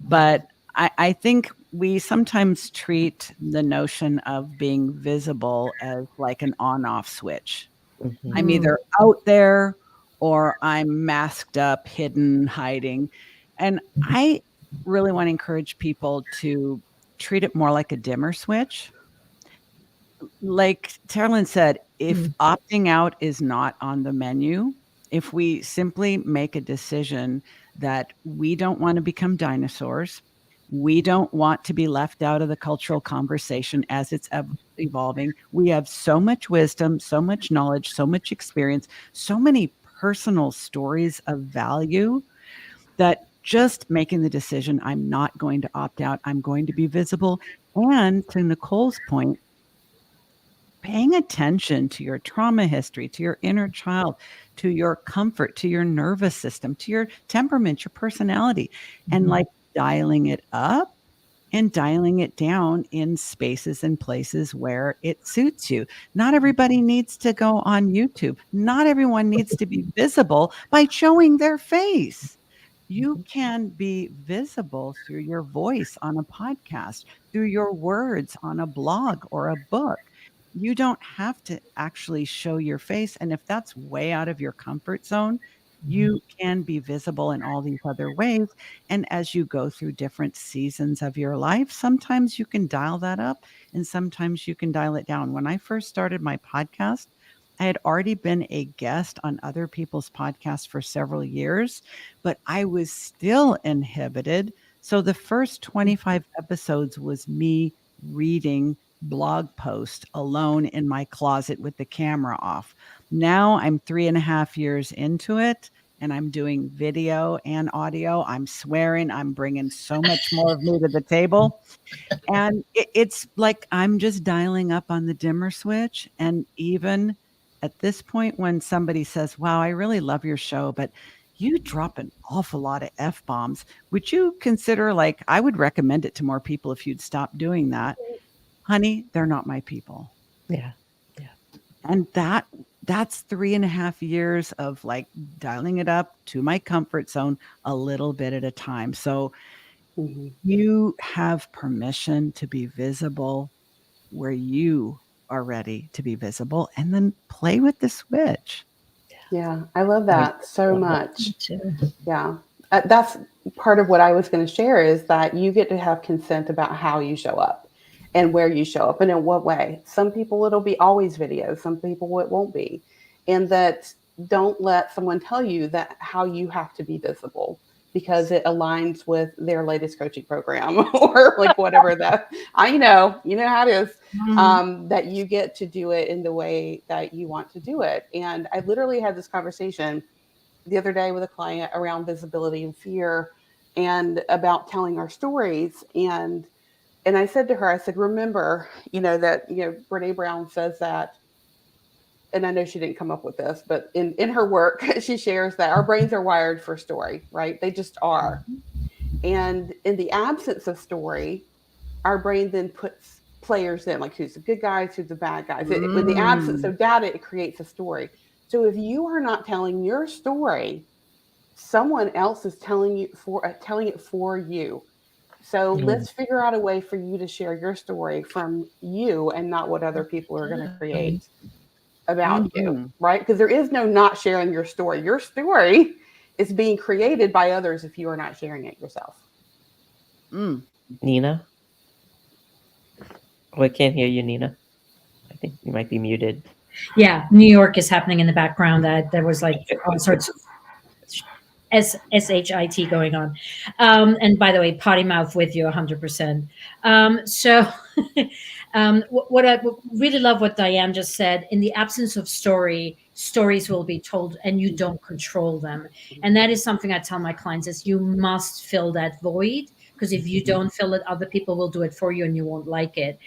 But I think we sometimes treat the notion of being visible as like an on off switch. Mhm. I'm either out there or I'm masked up, hidden, hiding. And I really want to encourage people to treat it more like a dimmer switch. like Terlin said, if opting out is not on the menu, if we simply make a decision that we don't want to become dinosaurs, we don't want to be left out of the cultural conversation as it's evolving. We have so much wisdom, so much knowledge, so much experience, so many personal stories of value that just making the decision, I'm not going to opt out, I'm going to be visible. And to Nicole's point, paying attention to your trauma history, to your inner child, to your comfort, to your nervous system, to your temperament, your personality, and like dialing it up and dialing it down in spaces and places where it suits you. Not everybody needs to go on YouTube. Not everyone needs to be visible by showing their face. You can be visible through your voice on a podcast, through your words on a blog or a book. You don't have to actually show your face. And if that's way out of your comfort zone, you can be visible in all these other ways. And as you go through different seasons of your life, sometimes you can dial that up and sometimes you can dial it down. When I first started my podcast, I had already been a guest on other people's podcasts for several years, but I was still inhibited. So the first 25 episodes was me reading blog post alone in my closet with the camera off. Now I'm 3.5 years into it and I'm doing video and audio. I'm swearing, I'm bringing so much more of me to the table. And it's like I'm just dialing up on the dimmer switch. And even at this point, when somebody says, wow, I really love your show, but you drop an awful lot of F-bombs, would you consider, like, I would recommend it to more people if you'd stop doing that. Honey, they're not my people. Yeah. And that's 3.5 years of like dialing it up to my comfort zone a little bit at a time. So you have permission to be visible where you are ready to be visible, and then play with the switch. Yeah, I love that so much. Yeah. That's part of what I was going to share, is that you get to have consent about how you show up and where you show up and in what way. Some people, it'll be always video. Some people, it won't be. And that don't let someone tell you that how you have to be visible because it aligns with their latest coaching program or like whatever that, you know how it is, that you get to do it in the way that you want to do it. And I literally had this conversation the other day with a client around visibility and fear and about telling our stories. And I said to her, I said, remember, that, Brene Brown says that, and I know she didn't come up with this, but in her work, she shares that our brains are wired for story, right? They just are. And in the absence of story, our brain then puts players in, like who's the good guys, who's the bad guys. With the absence of data, it creates a story. So if you are not telling your story, someone else is telling it for you. So let's figure out a way for you to share your story from you and not what other people are going to create about you, right? Because there is no not sharing your story. Your story is being created by others if you are not sharing it yourself. Nina? Oh, I can't hear you, Nina. I think you might be muted. Yeah, New York is happening in the background. That there was like all sorts of SHIT going on. And by the way, potty mouth with you 100%. What I really love what Diane just said, in the absence of stories will be told and you don't control them. And that is something I tell my clients is you must fill that void, because if you don't fill it, other people will do it for you and you won't like it.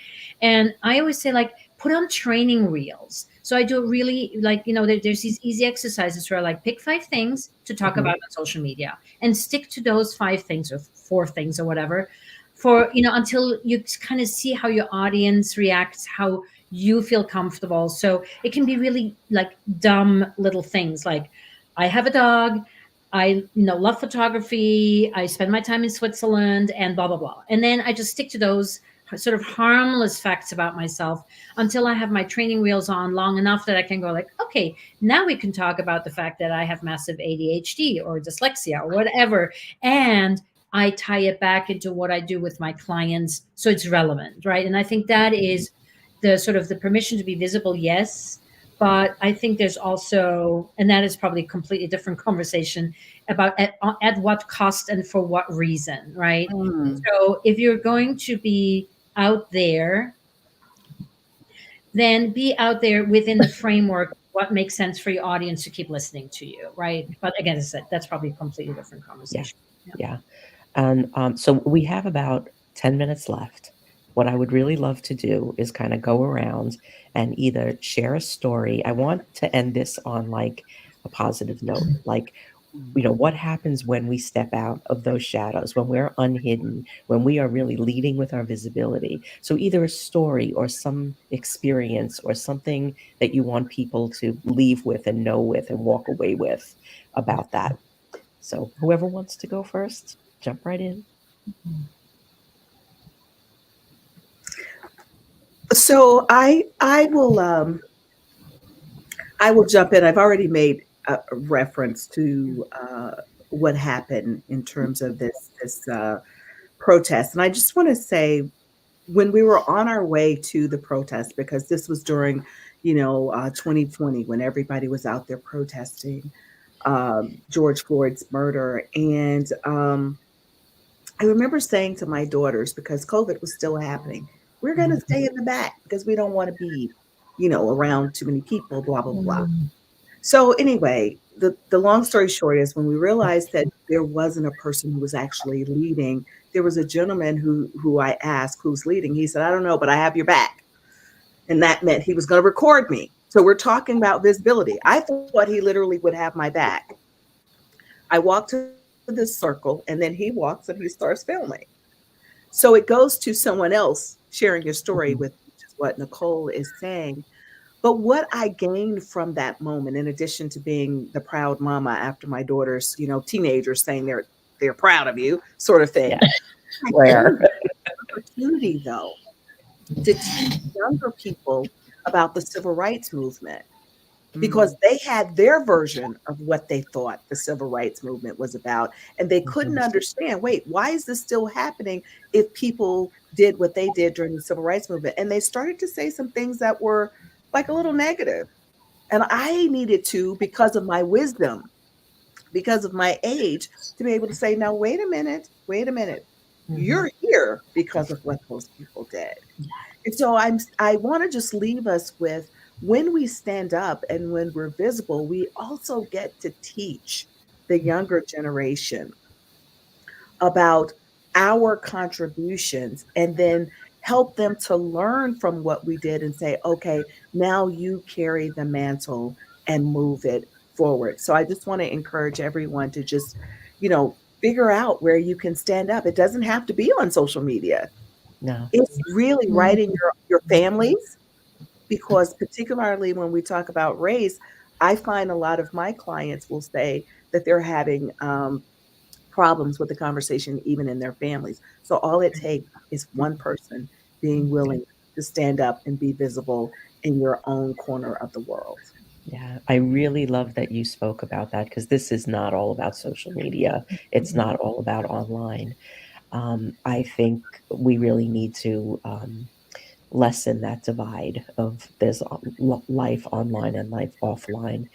And I always say, like, put on training reels. So I do really there's these easy exercises where I like pick 5 things to talk about on social media and stick to those 5 things or 4 things or whatever for, until you kind of see how your audience reacts, how you feel comfortable. So it can be really like dumb little things like, I have a dog, I love photography, I spend my time in Switzerland, and blah, blah, blah. And then I just stick to those sort of harmless facts about myself until I have my training wheels on long enough that I can go like, okay, now we can talk about the fact that I have massive ADHD or dyslexia or whatever. And I tie it back into what I do with my clients. So it's relevant, right? And I think that is the sort of the permission to be visible, yes. But I think there's also, and that is probably a completely different conversation about at what cost and for what reason, right? Mm. So if you're going to be out there, then be out there within the framework of what makes sense for your audience to keep listening to you, right? But again, as I said, that's probably a completely different Yeah. conversation. Yeah. And so we have about 10 minutes left. What I would really love to do is kind of go around and either share a story. I want to end this on like a positive note. Like, what happens when we step out of those shadows, when we're unhidden, when we are really leading with our visibility. So either a story or some experience or something that you want people to leave with and know with and walk away with about that. So whoever wants to go first, jump right in. So I will jump in. I've already made a reference to what happened in terms of this protest, and I just want to say, when we were on our way to the protest, because this was during 2020, when everybody was out there protesting George Floyd's murder, and I remember saying to my daughters, because COVID was still happening, we're going to stay in the back because we don't want to be, around too many people, blah, blah, blah. So anyway, the long story short is, when we realized that there wasn't a person who was actually leading, there was a gentleman who I asked who's leading. He said, I don't know, but I have your back. And that meant he was going to record me. So we're talking about visibility. I thought he literally would have my back. I walked to this circle, and then he walks and he starts filming. So it goes to someone else sharing your story with, which is what Nicole is saying. But what I gained from that moment, in addition to being the proud mama after my daughter's, teenagers saying they're proud of you, sort of thing. Yeah. I Where? gained the opportunity, though, to teach younger people about the civil rights movement, because they had their version of what they thought the civil rights movement was about. And they couldn't understand, wait, why is this still happening if people did what they did during the civil rights movement? And they started to say some things that were like a little negative. And I needed to, because of my wisdom, because of my age, to be able to say, now, wait a minute. You're here because of what those people did. And so I want to just leave us with, when we stand up and when we're visible, we also get to teach the younger generation about our contributions, and then help them to learn from what we did and say, okay, now you carry the mantle and move it forward. So I just want to encourage everyone to just, figure out where you can stand up. It doesn't have to be on social media. No. It's really right in your families, because particularly when we talk about race, I find a lot of my clients will say that they're having problems with the conversation, even in their families. So all it takes is one person being willing to stand up and be visible in your own corner of the world. Yeah, I really love that you spoke about that, because this is not all about social media. It's not all about online. I think we really need to lessen that divide of there's life online and life offline.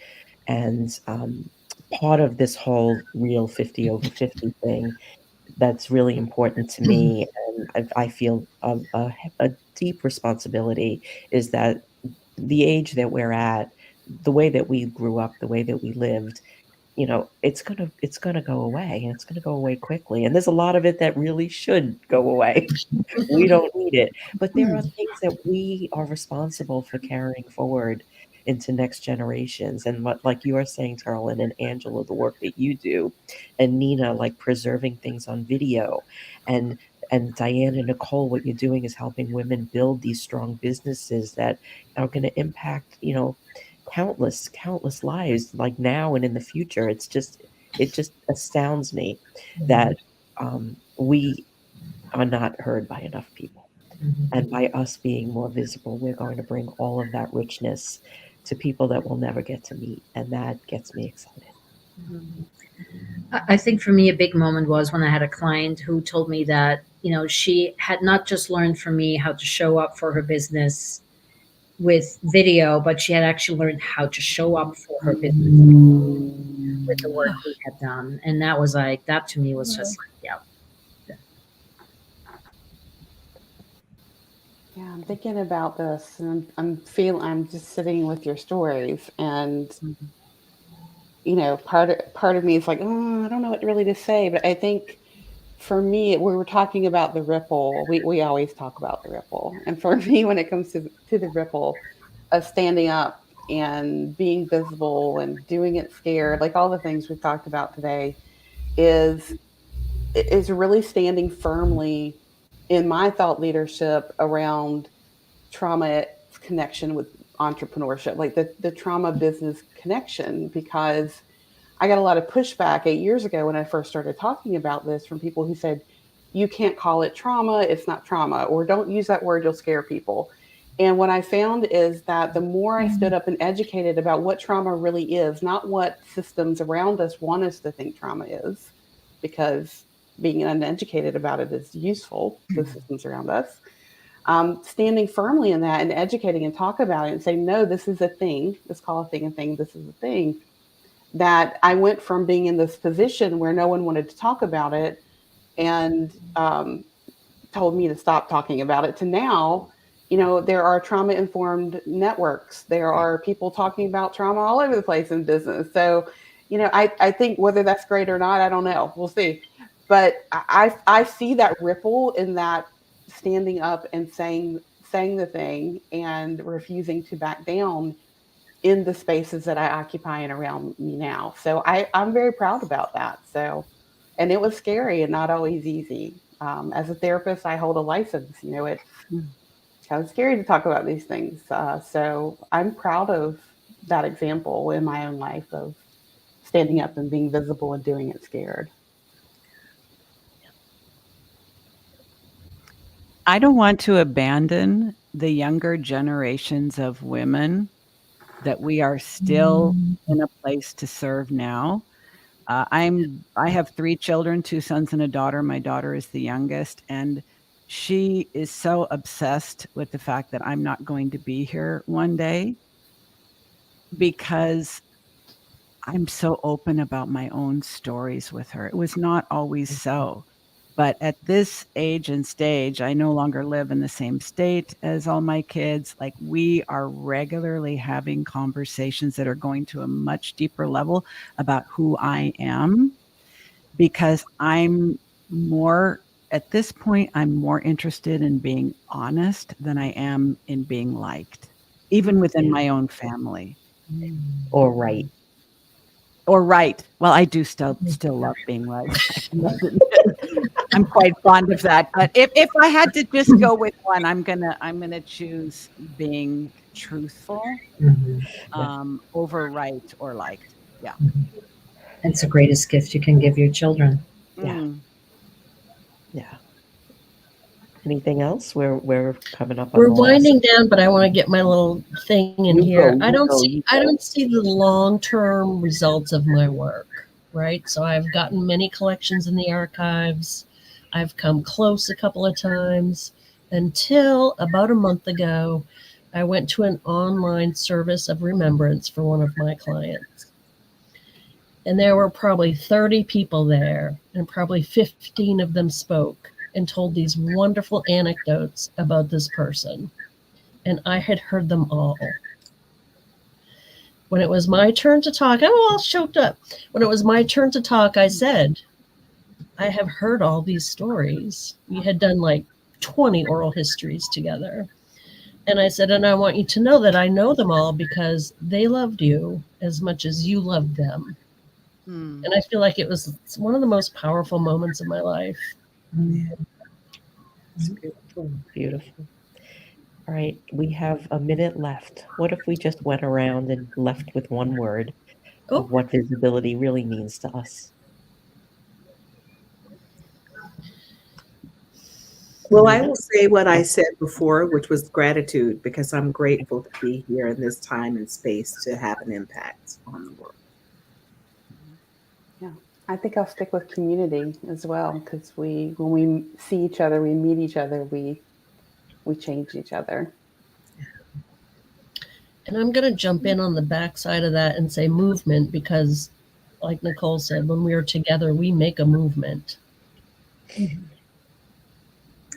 And part of this whole real 50 over 50 thing that's really important to me, and I feel a deep responsibility, is that the age that we're at, the way that we grew up, the way that we lived, it's gonna go away, and it's gonna go away quickly. And there's a lot of it that really should go away. We don't need it. But there are things that we are responsible for carrying forward into next generations. And what, like you are saying, Carolyn and Angela, the work that you do, and Nina, like preserving things on video, and Diane and Nicole, what you're doing is helping women build these strong businesses that are going to impact, countless lives, like now and in the future. It just astounds me that we are not heard by enough people. And by us being more visible, we're going to bring all of that richness to people that we'll never get to meet. And that gets me excited. I think for me, a big moment was when I had a client who told me that, she had not just learned from me how to show up for her business with video, but she had actually learned how to show up for her business with the work we had done. And that was like, that to me was just like, yeah. Yeah, I'm thinking about this, and I'm just sitting with your stories, and part of me is like, oh, I don't know what really to say, but I think for me, we were talking about the ripple. We always talk about the ripple, and for me, when it comes to the ripple of standing up and being visible and doing it scared, like all the things we've talked about today, is really standing firmly in my thought leadership around trauma connection with entrepreneurship, like the trauma business connection, because I got a lot of pushback 8 years ago when I first started talking about this from people who said, you can't call it trauma, it's not trauma, or don't use that word, you'll scare people. And what I found is that the more I stood up and educated about what trauma really is, not what systems around us want us to think trauma is, because being uneducated about it is useful to the systems around us. Standing firmly in that and educating and talk about it and saying, no, this is a thing. Let's call a thing a thing. This is a thing. That I went from being in this position where no one wanted to talk about it and told me to stop talking about it, to now, there are trauma-informed networks. There are people talking about trauma all over the place in business. So, I think whether that's great or not, I don't know. We'll see. But I see that ripple in that standing up and saying the thing and refusing to back down in the spaces that I occupy and around me now. So I'm very proud about that. So, and it was scary and not always easy. As a therapist, I hold a license. It's kind of scary to talk about these things. So I'm proud of that example in my own life of standing up and being visible and doing it scared. I don't want to abandon the younger generations of women that we are still in a place to serve now. I have 3 children, 2 sons and a daughter. My daughter is the youngest, and she is so obsessed with the fact that I'm not going to be here one day because I'm so open about my own stories with her. It was not always so. But at this age and stage, I no longer live in the same state as all my kids. Like, we are regularly having conversations that are going to a much deeper level about who I am, because at this point, I'm more interested in being honest than I am in being liked, even within my own family. Or right. Or right. Well, I do still love being right. I'm quite fond of that. But if I had to just go with one, I'm gonna choose being truthful over right or liked. Yeah. It's the greatest gift you can give your children. Yeah. Yeah. Anything else? We're coming up on We're the last. winding down, but I want to get my little thing in here. I don't You see the long-term results of my work, right? So I've gotten many collections in the archives. I've come close a couple of times until about a month ago, I went to an online service of remembrance for one of my clients. And there were probably 30 people there, and probably 15 of them spoke and told these wonderful anecdotes about this person. And I had heard them all. When it was my turn to talk, I was all choked up. When it was my turn to talk, I said, I have heard all these stories. We had done like 20 oral histories together. And I said, and I want you to know that I know them all because they loved you as much as you loved them. And I feel like it's one of the most powerful moments of my life. It's beautiful. Beautiful. All right. We have a minute left. What if we just went around and left with one word of what visibility really means to us? Well, I will say what I said before, which was gratitude, because I'm grateful to be here in this time and space to have an impact on the world. Yeah, I think I'll stick with community as well, because when we see each other, we meet each other, we change each other. And I'm going to jump in on the backside of that and say movement, because like Nicole said, when we are together, we make a movement.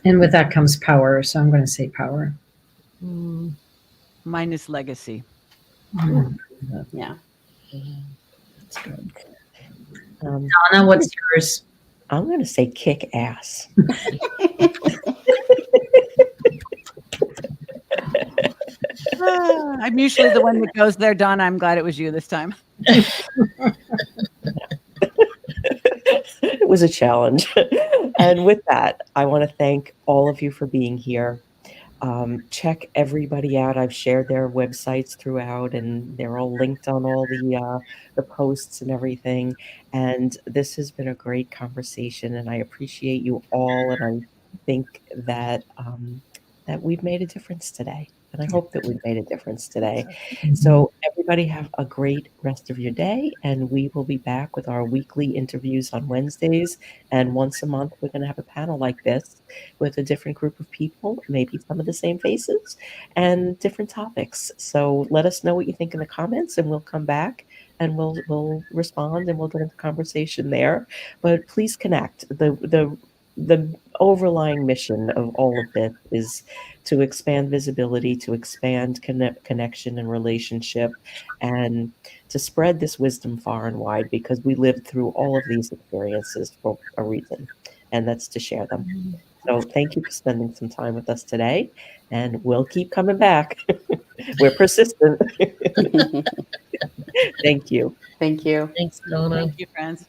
And with that comes power. So I'm going to say power. Mm, Mine is legacy. Yeah. that's good. Donna, what's yours? I'm going to say kick ass. I'm usually the one that goes there, Donna. I'm glad it was you this time. It was a challenge. And with that, I want to thank all of you for being here. Check everybody out. I've shared their websites throughout, and they're all linked on all the posts and everything. And this has been a great conversation, and I appreciate you all. And I think that that we've made a difference today. And I hope that we've made a difference today. So everybody have a great rest of your day, and we will be back with our weekly interviews on Wednesdays. And once a month, we're going to have a panel like this with a different group of people, maybe some of the same faces, and different topics. So let us know what you think in the comments, and we'll come back and we'll respond, and we'll get into conversation there. But please connect. The overlying mission of all of this is to expand visibility, to expand connection and relationship, and to spread this wisdom far and wide, because we lived through all of these experiences for a reason, and that's to share them. So thank you for spending some time with us today, and we'll keep coming back. We're persistent. Thank you. Thank you. Thanks, Donna. Thank you, friends.